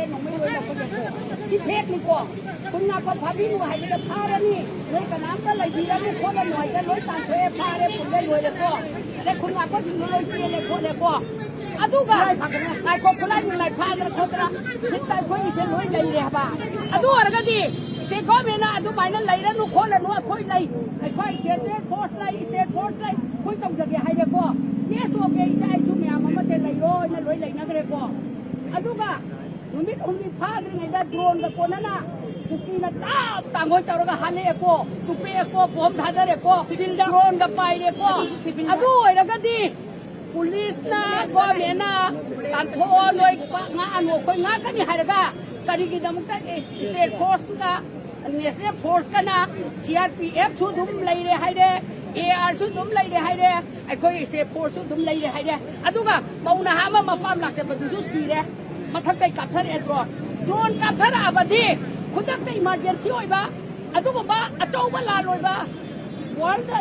lên nó mới nuôi là con đẹp chỉ phép đi quaคุณงาก็พาพี่หนูให้ไปพาแล้วนี่เลยกับน้ำก็เลยดีแล้วลูกคนละหน่อยก็เลยตามเทพาเลยผมได้รวยแล้วก็และคุณงาก็ถึงเลยเสียเลยคนเลยก็อะดูกันไอ้คนละอยู่ในพาแล้วคนละคิดใจคนอีเสียรวยเลยเนี่ยบ้าอะดูอะไรกันดีเสียก็ไม่น่าดูไปนั่นเลยแล้วลูกคนละหนูคนเลยไอ้ควายเสียเสียโฟร์สเลยเสียโฟร์สเลยคุยต้องจะให้เลยก็เนี่ยส่วนใหญ่ใจชุ่มยามันไม่ได้เลยรวยนั่นรวยเลยนั่นก็เลยก็อะดูกันหนูมิตรองค์พาดึงไอ้ด้านโดรนกับคนนั้นน่ะทุกทีน่ะต่างคนต่างก็หันเลยก็ทุกปีก็ผมทันเลยก็โดรนกับไปเลยก็อะดูไอ้แล้วก็ดี police ना गवर्नमेंट ना तांथो लोई ngaan wo koi nga kani haraga kari gi damukta state force ka national force ka na CRPF su dum lai re haide AR su dum lai re haide ai koi state force su dum lai re haide aduga mauna ha ma pam lak se badu su si re mathak kai kapthar e drone kapthar abadi khudak te emergency oi ba aduga ba achau ba la loi ba world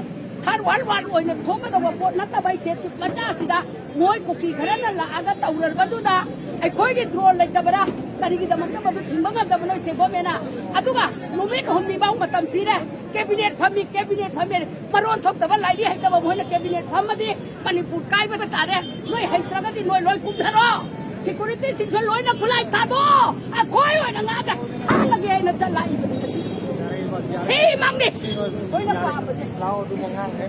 ท่านวันโอยเนี่ยทุกข์ก็ว่าปวดนักตะใบเสียจุดมันจ้าสิดามวยกุกีขนาดนั้นละอาการตะอุระบัตุดาไอ้คอยที่โดนเลยจะบ่ได้การที่จะมันจะมาดูถึงบ้านแต่มันไม่เสียบ่แม่น่ะอะตุกะลุมิดหอมมีบ้างมาทำปีได้แคบิเนตพามีมาโดนทุบแต่ว่าไหลดีให้แต่ว่าหวยเนี่ยแคบิเนตพามาดิมันนี่พูดใกล้ไปตาเด้หน่วยให้ตระกันที่หน่วยลอยคุ้มทะเลาะ security สินชนลอยนักไล่ตาโตอะคอยไว้นะงากันหาละเกยนะจะไล่ที่มั่งดิโอ้ยนักป่าไปสิ เราดูมองง่ายเลย